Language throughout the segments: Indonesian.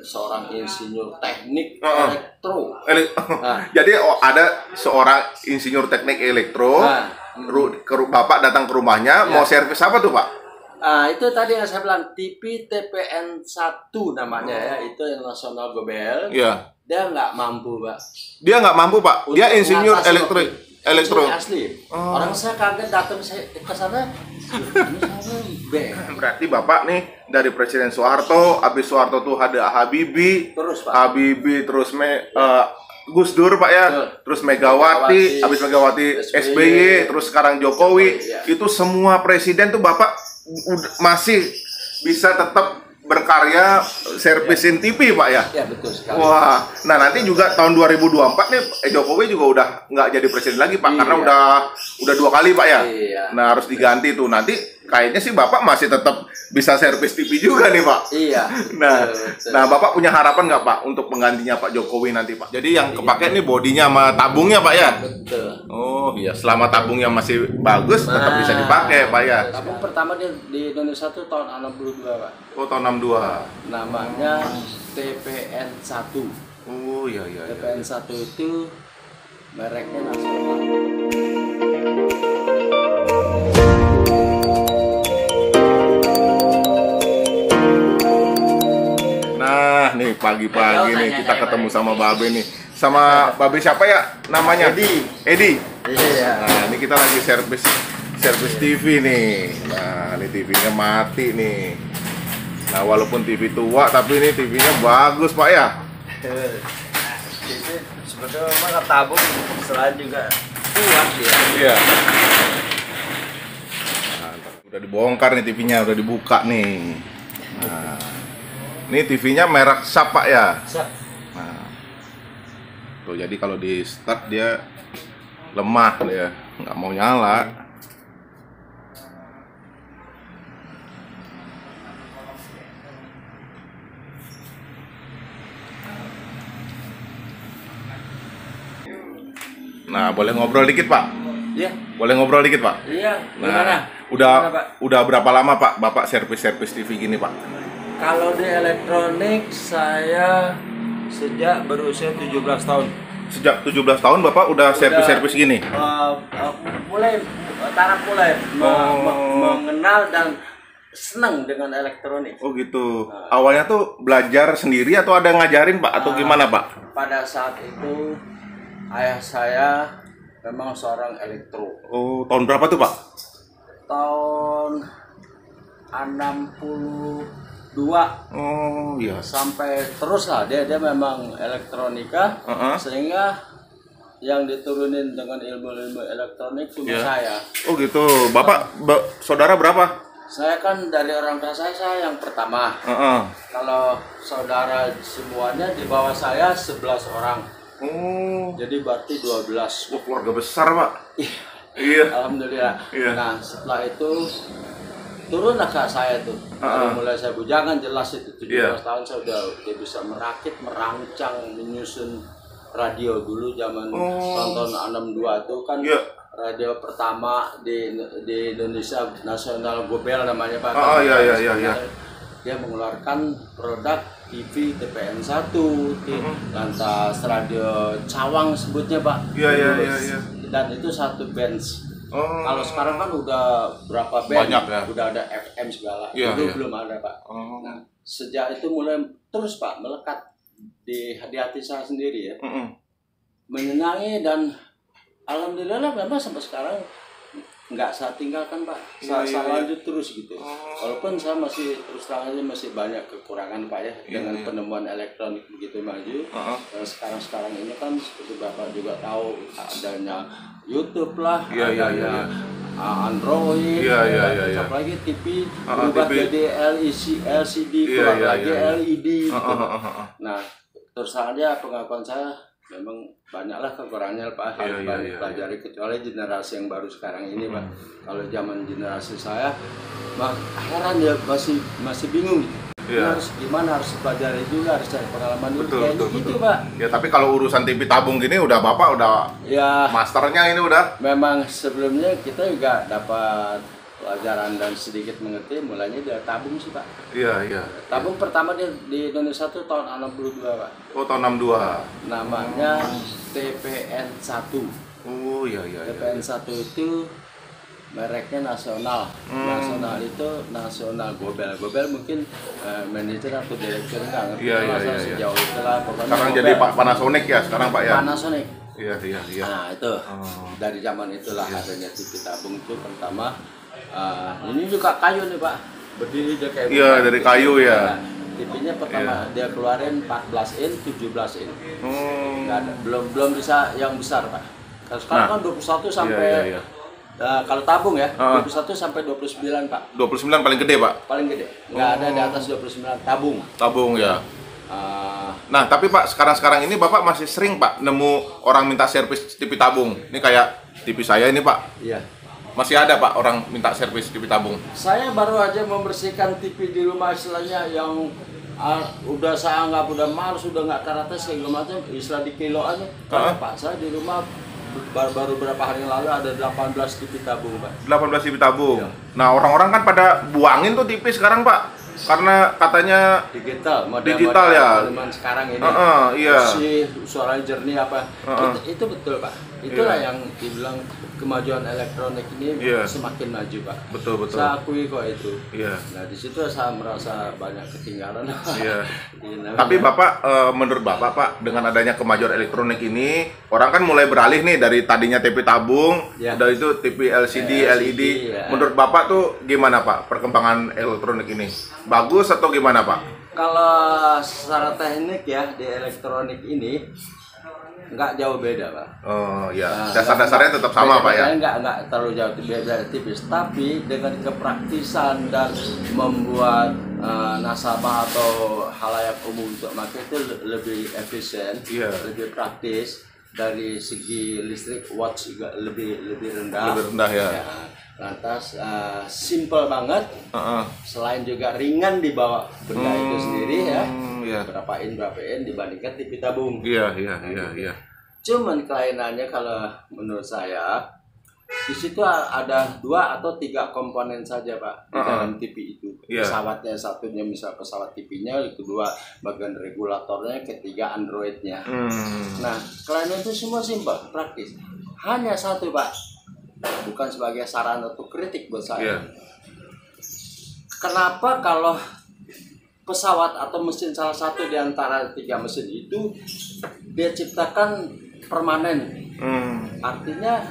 seorang insinyur teknik elektro. Jadi ada seorang insinyur teknik elektro, Bapak datang ke rumahnya, mau servis apa tuh Pak? Itu tadi yang saya bilang TV TPN 1 namanya ya, itu yang nasional Gobel. Iya. Dia nggak mampu Pak. Dia nggak mampu Pak. Dia insinyur elektro. Asli. Orang saya kaget datang ke sana. Berarti Bapak nih dari Presiden Soeharto, habis Soeharto tuh ada Habibie, terus Gus Dur Pak ya, terus Megawati, habis Megawati SBY, terus sekarang Jokowi, itu semua presiden tuh Bapak masih bisa tetap berkarya servisin TV Pak ya? Ya betul sekali. Wah, nah nanti juga tahun 2024 nih Jokowi juga udah nggak jadi presiden lagi Pak, karena udah 2 kali Pak ya. Nah harus diganti tuh, nanti kayaknya sih Bapak masih tetap bisa servis TV juga nih Pak. Iya. Nah Bapak punya harapan nggak Pak untuk penggantinya Pak Jokowi nanti Pak? Jadi yang kepake nih bodinya sama tabungnya Pak ya? Betul. Oh iya, selama tabungnya masih bagus tetap bisa dipakai Pak ya. Tabung pertama di Indonesia tuh tahun 62 Pak. Oh tahun 62. Namanya TPN 1. Oh iya. TPN 1 itu mereknya nasional. Nah nih pagi-pagi nih kita ketemu sama Babe nih. Sama Babe siapa ya namanya? Edi. Iya. Nah ini kita lagi servis TV nih. Nah ini TV-nya mati nih. Nah walaupun TV tua tapi ini TV-nya bagus Pak ya. Itu sebetulnya mah tabung selain juga kuat ya. Iya. Nah, udah dibongkar nih TV-nya, udah dibuka nih. Nah, ini TV-nya merek Sharp Pak ya. Nah, tuh jadi kalau di start dia lemah dia, nggak mau nyala. Nah, boleh ngobrol dikit Pak? Iya. Boleh ngobrol dikit Pak? Iya. Nah, udah berapa lama Pak Bapak servis TV gini Pak? Kalau di elektronik saya sejak berusia 17 tahun. Sejak 17 tahun Bapak udah servis gini? Mulai mengenal dan senang dengan elektronik. Oh gitu. Awalnya tuh belajar sendiri atau ada ngajarin Pak atau gimana Pak? Pada saat itu ayah saya memang seorang elektro. Oh, tahun berapa tuh Pak? Tahun 62. Oh iya. Sampai terus lah dia memang elektronika, sehingga yang diturunin dengan ilmu-ilmu elektronik cuma saya. Oh gitu. Bapak saudara berapa? Saya kan dari orang tua saya yang pertama. Kalau saudara semuanya di bawah saya 11 orang. Oh. Jadi berarti 12. Oh, keluarga besar Pak. Iya. Alhamdulillah. Iya. Nah setelah itu turunlah ke saya tuh. Mulai saya bujangan jelas itu 17 tahun saya udah bisa merakit, merancang, menyusun radio dulu zaman tahun 62 itu kan radio pertama di Indonesia nasional Gobel namanya Pak. Iya. Dia mengeluarkan produk TV TPN 1, lantas radio Cawang sebutnya Pak. Iya. Dan itu satu bench. Kalau sekarang kan udah berapa band, banyak ya. Udah ada FM segala. Itu belum ada Pak. Nah, sejak itu mulai terus Pak melekat di hati saya sendiri ya. Menyenangi dan alhamdulillah memang sampai sekarang nggak saya tinggalkan Pak. Saya lanjut terus gitu. Walaupun saya masih terus terang aja masih banyak kekurangan Pak ya dengan penemuan elektronik begitu maju. Dan sekarang ini kan seperti Bapak juga tahu adanya YouTube lah, adanya Android, apalagi TV berubah jadi LCD, kurang lagi LED. Gitu. Nah, terus saja pengakuan saya memang banyaklah kekurangannya Pak, harus banyak pelajari kecuali generasi yang baru sekarang ini Pak. Kalau zaman generasi saya, heran ya masih bingung. Harus gimana, harus pelajari juga, harus cari pengalaman dulu gitu Pak. Ya tapi kalau urusan TV tabung gini udah Bapak udah masternya ini udah. Memang sebelumnya kita juga dapat pelajaran dan sedikit mengerti, mulanya dia tabung sih Pak. Iya. Tabung pertama di Indonesia itu tahun 62 Pak. Oh, tahun 62. Namanya TPN1. Oh iya. TPN1 itu mereknya nasional. Nasional itu nasional Gobel. Gobel mungkin manajer atau direktur nggak ngerti. Iya. Sejauh itulah pokoknya. Sekarang Gobel. Jadi Panasonic ya sekarang Pak ya. Panasonic. Iya. Nah itu dari zaman itulah adanya TV tabung itu pertama. Ini juga kayu nih Pak. Berdiri dia kayak. Iya dari kayu ya. TV-nya pertama dia keluarin 14 in, 17 in. Nggak ada. Belum bisa yang besar Pak. Kalau sekarang kan 21 sampai. Iya. Kalau tabung ya, 21 sampai 29 Pak. 29 paling gede Pak? Paling gede. Nggak ada di atas 29 tabung. Tabung ya. Nah tapi Pak sekarang ini Bapak masih sering Pak nemu orang minta servis TV tabung. Ini kayak TV saya ini Pak. Iya. Masih ada Pak orang minta servis TV tabung. Saya baru aja membersihkan TV di rumah istilahnya yang udah saya anggap udah males, udah nggak karate segala macam, istilah di kilo aja. Karena Pak saya di rumah baru berapa hari yang lalu ada 18 TV tabung Pak. 18 TV tabung. Iya. Nah orang-orang kan pada buangin tuh TV sekarang Pak. Karena katanya digital ya. Sekarang ini. Iya. Suaranya jernih apa. Itu betul Pak. Itulah yang dibilang kemajuan elektronik ini semakin maju Pak. Betul. Saya akui kok itu. Iya. Nah di situ saya merasa banyak ketinggalan. Iya. Tapi Bapak menurut Bapak Pak dengan adanya kemajuan elektronik ini orang kan mulai beralih nih dari tadinya TV tabung, dari itu TV LCD, LED. Ya. Menurut Bapak tuh gimana Pak perkembangan elektronik ini? Bagus atau gimana Pak? Kalau secara teknik ya di elektronik ini nggak jauh beda Pak. Oh ya, dasar-dasarnya tetap sama Pak ya? Nggak terlalu jauh beda tipis, tapi dengan kepraktisan dan membuat nasabah atau halayak umum untuk pakai itu lebih efisien, lebih praktis dari segi listrik, watts juga lebih rendah. Lebih rendah ya. Lantas simple banget, selain juga ringan dibawa benda itu sendiri ya. Berapa in dibandingkan TV tabung. Iya. Cuman kelainannya kalau menurut saya di situ ada 2 atau 3 komponen saja Pak di dalam TV itu. Pesawatnya satunya misal pesawat TV-nya, kedua bagian regulatornya, ketiga Android-nya. Nah kelainan itu semua simpel, praktis. Hanya satu Pak, bukan sebagai saran atau kritik buat saya. Kenapa kalau pesawat atau mesin salah satu di antara 3 mesin itu dia ciptakan permanen? Artinya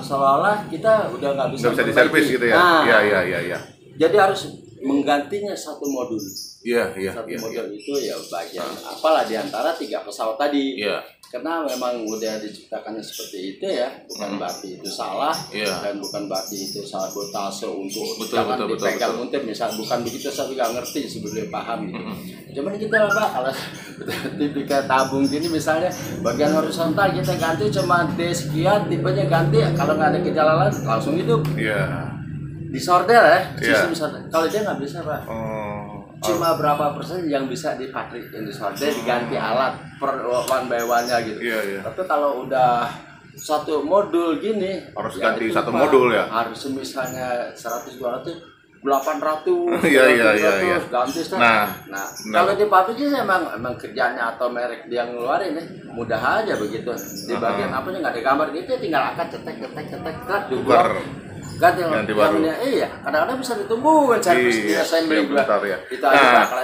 seolah-olah kita udah nggak bisa diservis gitu ya? Iya. Jadi harus menggantinya satu modul. Satu modul itu ya bagian apalah di antara 3 pesawat tadi. Karena memang udah diciptakannya seperti itu ya, bukan berarti itu salah dan bukan berarti itu sabotase untuk jangan dipegang untir misal, bukan begitu. Saya juga ngerti sebelum paham gitu. Cuman kita lah Pak kalau tipikal tabung gini misalnya bagian horizontal kita ganti cuma D sekian, tipenya ganti, kalau nggak ada gejala lain langsung hidup. Disorder ya, sistem disorder. Kalau dia nggak bisa Pak. Cuma berapa persen yang bisa dipatrik yang disorder, diganti alat per one by one-nya gitu. Tapi kalau udah satu modul gini harus ganti satu modul ya. Harus misalnya 100 200 800 ganti. Nah, kalau di pabrik sih emang kerjanya atau merek dia ngeluarin mudah aja begitu. Di bagian apanya nggak ada gambar gitu, tinggal angkat cetek juga. Ganti baru. Iya, kadang-kadang bisa ditungguin servis assembly juga.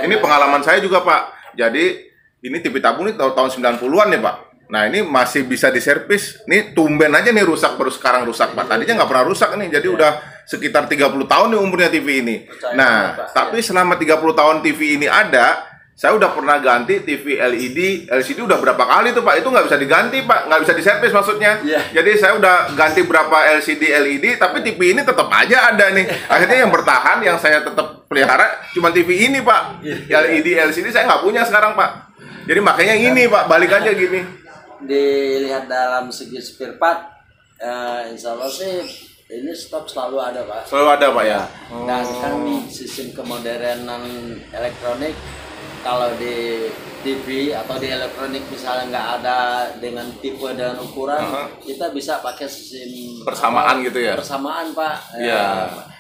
Ini pengalaman saya juga Pak. Jadi ini TV tabung ini tahun 90-an nih Pak. Nah ini masih bisa diservis. Nih tumben aja nih rusak, baru sekarang rusak Pak. Tadinya nggak pernah rusak nih. Jadi udah sekitar 30 tahun nih umurnya TV ini. Nah tapi selama 30 tahun TV ini ada, saya udah pernah ganti TV LED, LCD udah berapa kali tuh Pak. Itu nggak bisa diganti Pak, nggak bisa diservis maksudnya. Jadi saya udah ganti berapa LCD, LED, tapi TV ini tetap aja ada nih. Akhirnya yang bertahan, yang saya tetap pelihara cuma TV ini Pak. LED, LCD saya nggak punya sekarang Pak. Jadi makanya ini Pak, balik aja gini. Dilihat dalam segi spare part, insya Allah sih ini stok selalu ada Pak. Selalu ada Pak ya. Dan kan sistem kemodernan elektronik, kalau di TV atau di elektronik misalnya nggak ada dengan tipe dan ukuran, kita bisa pakai sistem persamaan gitu ya. Persamaan Pak.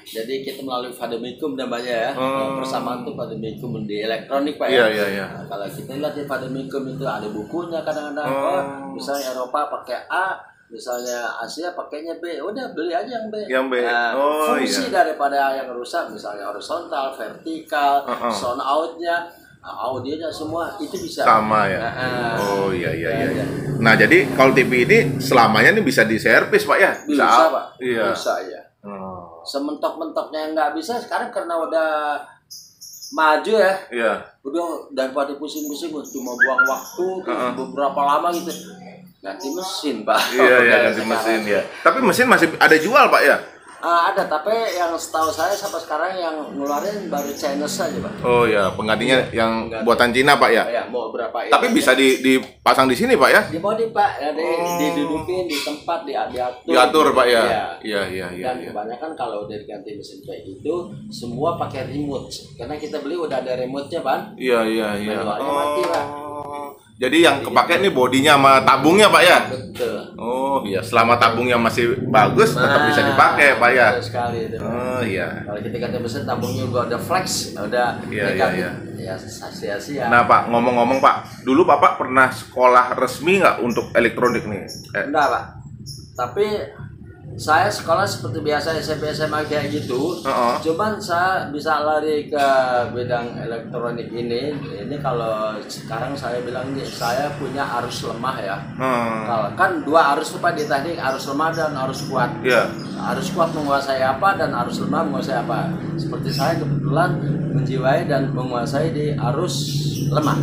Jadi kita melalui vademecum namanya ya. Persamaan tuh vademecum di elektronik Pak ya. Nah, kalau kita lihat di vademecum itu ada bukunya kadang-kadang. Misalnya Eropa pakai A, misalnya Asia pakainya B, udah beli aja yang B. Nah, fungsi daripada yang rusak, misalnya horizontal, vertikal, sound outnya, audionya semua itu bisa sama ya. Iya. Nah jadi kalau TV ini selamanya nih bisa diservis Pak ya? Bisa Pak. Iya. Bisa ya. Sementok-mentoknya nggak bisa sekarang karena udah maju ya. Iya. Udah daripada pusing-pusing cuma buang waktu beberapa lama gitu. Ganti mesin Pak. Iya ganti mesin ya. Tapi mesin masih ada jual Pak ya? Ada, tapi yang setahu saya sampai sekarang yang ngeluarin baru Chinese saja Pak. Oh ya, penggantinya yang buatan Cina Pak ya? Ya, mau berapa ya? Tapi bisa dipasang di sini Pak ya? Di body Pak, ya, didudukin di tempat, diatur. Diatur Pak ya? Iya. Dan kebanyakan kalau udah diganti mesin kayak gitu, semua pakai remote. Karena kita beli udah ada remote-nya Pak. Iya. Manualnya mati Pak. Jadi yang kepake nih bodinya sama tabungnya Pak ya? Betul. Oh iya, selama tabungnya masih bagus tetap bisa dipakai Pak ya? Betul sekali itu. Oh iya. Kalau kita ganti mesin tabungnya juga udah flex, udah Iya. Ya sia-sia. Nah Pak, ngomong-ngomong Pak, dulu Bapak pernah sekolah resmi nggak untuk elektronik nih? Enggak Pak. Tapi saya sekolah seperti biasa SMP SMA kayak gitu. Cuman saya bisa lari ke bidang elektronik ini. Ini kalau sekarang saya bilang nih, saya punya arus lemah ya. Kalau kan dua arus Pak di teknik, arus lemah dan arus kuat. Iya. Arus kuat menguasai apa dan arus lemah menguasai apa. Seperti saya kebetulan menjiwai dan menguasai di arus lemah.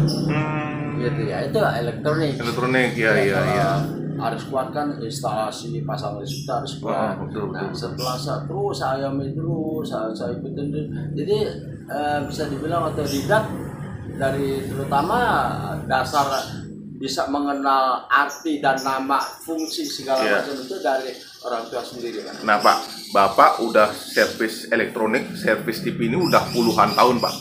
Gitu ya. Itu elektronik. Elektronik iya. Harus kuat kan instalasi pasang listrik harus kuat. Nah setelah saya ikutin jadi bisa dibilang otodidak dari terutama dasar bisa mengenal arti dan nama fungsi segala macam itu dari orang tua sendiri kan. Nah Pak, Bapak udah servis elektronik, servis TV ini udah puluhan tahun Pak.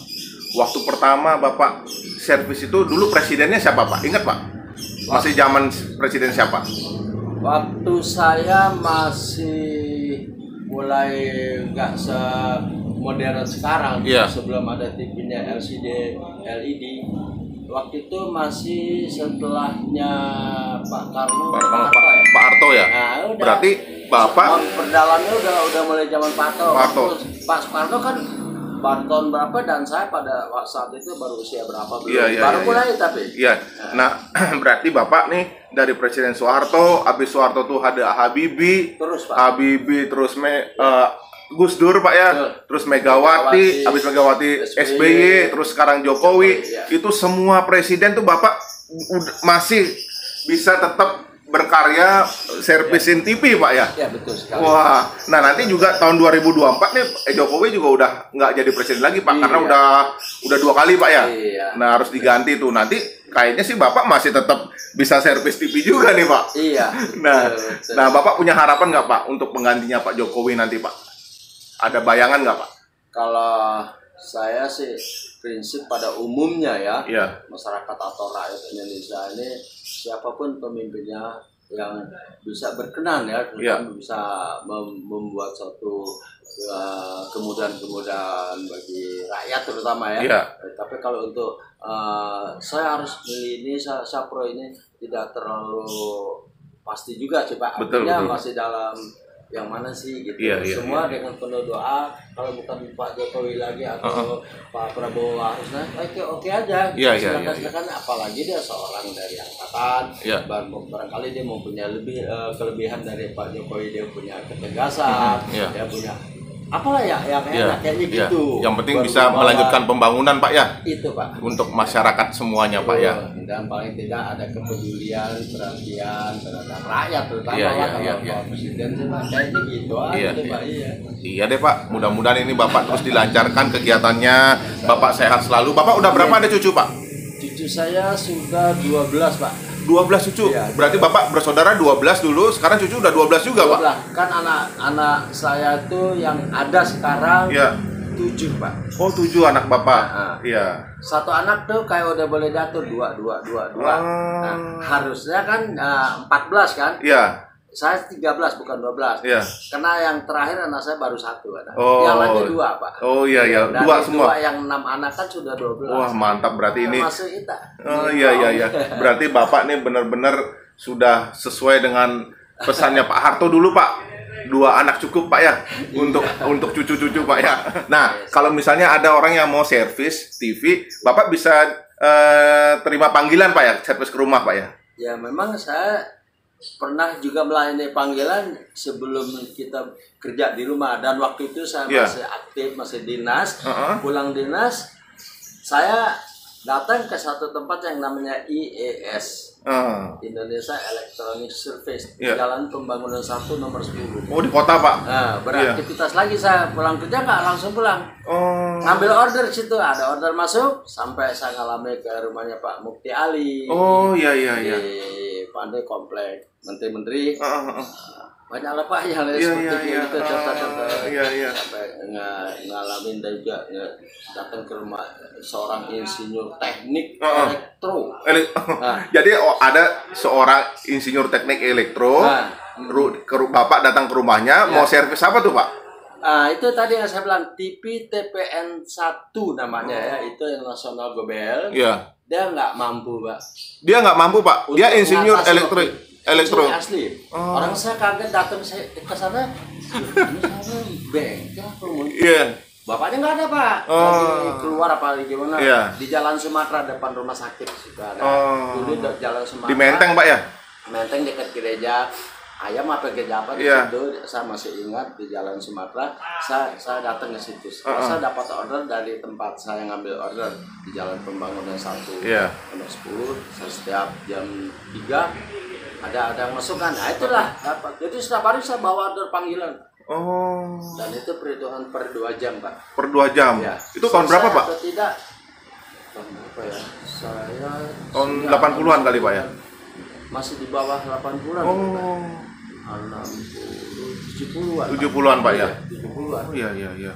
Waktu pertama Bapak servis itu dulu presidennya siapa Pak? Ingat Pak? Masih zaman presiden siapa? Waktu saya masih mulai nggak semodern sekarang, sebelum ada TV-nya LCD, LED. Waktu itu masih setelahnya Pak Karno, Pak Harto ya. Nah, udah, berarti Bapak perdalamnya udah mulai zaman Pak Harto. Pak Soekarno kan tahun berapa dan saya pada saat itu baru usia berapa baru mulai tapi. Iya. Nah, berarti Bapak nih dari Presiden Soeharto, habis Soeharto tuh ada Habibie, terus Pak. Habibie terus Gus Dur Pak ya, terus Megawati, habis Megawati SBY, terus sekarang Jokowi. Itu semua presiden tuh Bapak masih bisa tetap berkarya servisin TV Pak ya? Ya betul sekali. Wah, nah nanti juga tahun 2024 nih Jokowi juga udah nggak jadi presiden lagi Pak, karena udah 2 kali Pak ya. Nah harus diganti tuh nanti kayaknya sih Bapak masih tetap bisa servis TV juga nih Pak. Iya. Nah Bapak punya harapan nggak Pak untuk penggantinya Pak Jokowi nanti Pak? Ada bayangan nggak Pak? Kalau saya sih prinsip pada umumnya ya, masyarakat atau rakyat Indonesia ini siapapun pemimpinnya yang bisa berkenan bisa membuat suatu kemudahan bagi rakyat terutama ya. Tapi kalau untuk saya harus pilih ini, saya pro ini tidak terlalu pasti juga sih Pak. Artinya masih dalam yang mana sih gitu. Semua dengan penuh doa. Kalau bukan Pak Jokowi lagi atau Pak Prabowo harusnya oke aja. Silakan. Apalagi dia seorang dari angkatan. Barangkali dia mempunyai kelebihan dari Pak Jokowi, dia punya ketegasan, dia punya apalah ya yang enak kayaknya gitu. Yang penting bisa melanjutkan pembangunan Pak ya. Itu Pak. Untuk masyarakat semuanya Pak ya. Dan paling tidak ada kepedulian, perhatian terhadap rakyat terutama kalau presiden sih Pak kayaknya gitu aja Pak. Iya deh Pak. Mudah-mudahan ini Bapak terus dilancarkan kegiatannya. Bapak sehat selalu. Bapak udah berapa ada cucu Pak? Cucu saya sudah 12 Pak. 12 cucu? Berarti Bapak bersaudara 12 dulu, sekarang cucu udah 12 juga 12. Pak? Kan anak saya tuh yang ada sekarang 7 Pak. Oh 7 anak Bapak? Iya. Satu anak tuh kayak udah boleh diatur 2. Nah, harusnya kan 14 kan? Iya. Saya 13 bukan 12. Iya. Karena yang terakhir anak saya baru 1 ada. Oh. Yang lainnya 2, Pak. Oh iya iya, Dan 2 semua. 2 yang 6 anak kan sudah 12. Wah, mantap berarti ini. Masuk kita. Oh iya iya iya. Berarti Bapak nih benar-benar sudah sesuai dengan pesannya Pak Harto dulu, Pak. 2 anak cukup, Pak ya. Untuk cucu-cucu, Pak ya. Nah, kalau misalnya ada orang yang mau servis TV, Bapak bisa terima panggilan, Pak ya, servis ke rumah, Pak ya. Ya, memang saya pernah juga melayani panggilan sebelum kita kerja di rumah, dan waktu itu saya masih aktif, masih dinas. Pulang dinas, saya datang ke satu tempat yang namanya IES, Indonesia Electronic Service, Jalan Pembangunan 1 nomor 10. Oh, di kota, Pak? Nah, beraktivitas lagi saya. Pulang kerja nggak langsung pulang. Ngambil order situ, ada order masuk, sampai saya ngalami ke rumahnya Pak Mukti Ali. Oh iya iya iya. Di Pandai Komplek Menteri-Menteri. Banyak lah Pak yang seperti itu, contoh-contoh. Sampai ngalamin dan juga datang ke rumah seorang insinyur teknik elektro. Jadi ada seorang insinyur teknik elektro, Bapak datang ke rumahnya, mau servis apa tuh Pak? Itu tadi yang saya bilang, TV TPN 1 namanya ya, itu yang nasional Gobel. Dia nggak mampu Pak. Dia nggak mampu Pak? Dia insinyur elektro. Asli. Orang saya kaget datang ke sana, ini saya bengkel. Bapaknya nggak ada Pak. Lagi keluar apa gimana? Di Jalan Sumatera depan rumah sakit juga ada. Dulu Jalan Sumatera. Di Menteng Pak ya? Menteng dekat gereja. Ayam apa gereja apa di situ, saya masih ingat di Jalan Sumatera. Saya datang ke situ. Saya dapat order dari tempat saya ngambil order di Jalan Pembangunan 1 nomor 10. Saya setiap jam 3 ada yang masuk kan. Nah itulah dapat. Jadi setiap hari saya bawa order panggilan. Dan itu perhitungan per 2 jam Pak. Per 2 jam? Ya. Itu tahun berapa Pak? Atau tidak? Tahun berapa ya? Saya tahun 80-an kali Pak ya? Masih di bawah 80-an. 70-an. 70-an Pak ya? 70-an. Oh iya iya iya.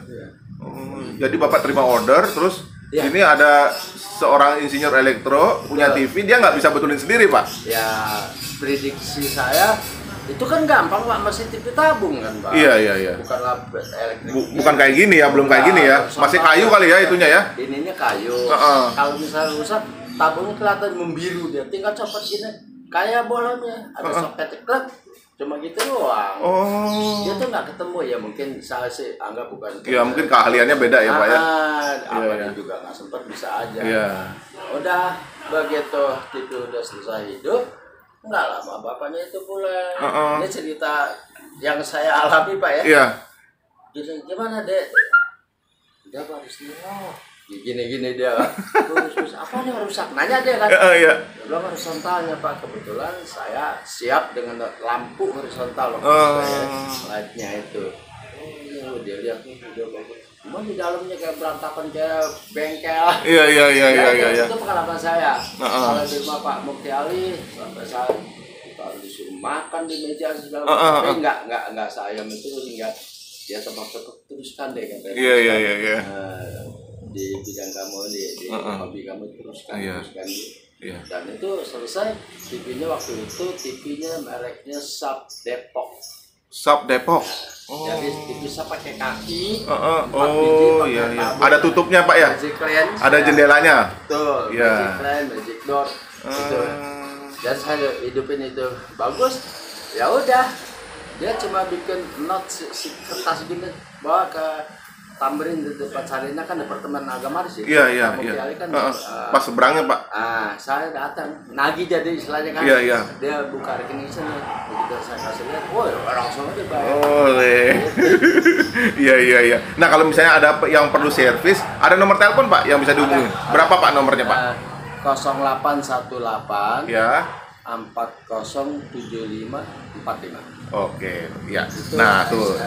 Jadi Bapak terima order, terus ini ada seorang insinyur elektro punya TV, dia nggak bisa betulin sendiri Pak? Ya, prediksi saya itu kan gampang Pak, masih TV tabung kan Pak. Iya. Bukan kayak gini ya, belum kayak gini ya. Masih kayu kali ya itunya ya? Ininya kayu. Kalau misalnya rusak, tabungnya kelihatan membiru dia. Tinggal copot gini, kayak bolanya. Ada soket klek, cuma gitu doang. Dia tuh nggak ketemu ya, mungkin saya sih anggap bukan. Ya mungkin keahliannya beda ya Pak ya. Dia juga nggak sempat, bisa aja. Udah begitu TV udah selesai hidup. Enggak lama bapaknya itu pulang. Ini cerita yang saya alami Pak ya. Gimana Dek? Dia baru nengok. Gini dia. Terus apa yang rusak? Nanya dia kan. Belum horizontalnya Pak. Kebetulan saya siap dengan lampu horizontal lightnya itu. Dia lihat udah bagus. Cuma di dalamnya kayak berantakan, kayak bengkel. Iya. Itu pengalaman saya. Kalau di rumah Pak Mukti Ali, sampai saya kalau disuruh makan di meja segala macam, tapi enggak saya itu hingga dia tebak-tebak teruskan deh katanya. Iya. Di bidang kamu di hobi kamu teruskan. Dan itu selesai. TV-nya waktu itu mereknya Sub Depok. Sub Depok. Jadi bisa pakai kaki. Iya. Ada tutupnya Pak ya? Ada jendelanya. Betul. Magic Clean, Magic Door. Itu. Dan saya hidupin itu bagus. Ya udah. Dia cuma bikin note kertas gini, bawa ke Tamrin di depan Sarina kan Departemen Agama di situ. Iya. Kan, pas seberangnya Pak. Saya datang, nagih jadi istilahnya kan. Dia buka rekening sana, begitu saya kasih lihat, langsung aja bayar. Iya. Nah kalau misalnya ada yang perlu servis, ada nomor telepon Pak yang bisa dihubungi. Berapa Pak nomornya Pak? 0818. 407545. Oke, ya. Nah, tuh.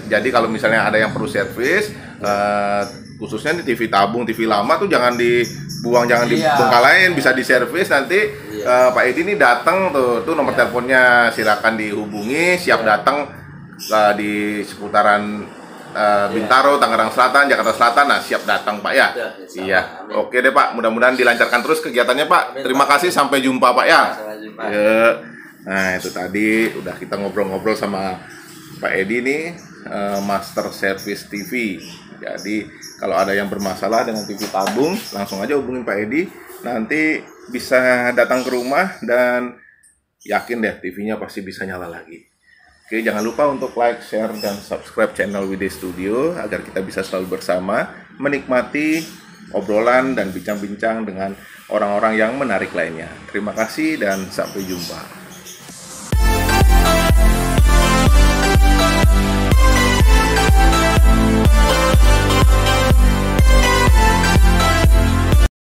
Jadi kalau misalnya ada yang perlu servis, khususnya di TV tabung, TV lama tuh jangan dibuang, jangan dibengkalain, bisa diservis nanti. Pak Edi ini datang tuh nomor teleponnya, silakan dihubungi, siap datang di seputaran Bintaro, Tangerang Selatan, Jakarta Selatan. Nah, siap datang Pak ya. Iya. Oke deh Pak, mudah-mudahan dilancarkan terus kegiatannya Pak. Terima kasih, sampai jumpa Pak ya. Nah itu tadi udah kita ngobrol-ngobrol sama Pak Edi nih, Master Service TV. Jadi kalau ada yang bermasalah dengan TV tabung, langsung aja hubungin Pak Edi. Nanti bisa datang ke rumah dan yakin deh TV-nya pasti bisa nyala lagi. Oke, jangan lupa untuk like, share, dan subscribe channel WD Studio agar kita bisa selalu bersama menikmati obrolan dan bincang-bincang dengan orang-orang yang menarik lainnya. Terima kasih dan sampai jumpa.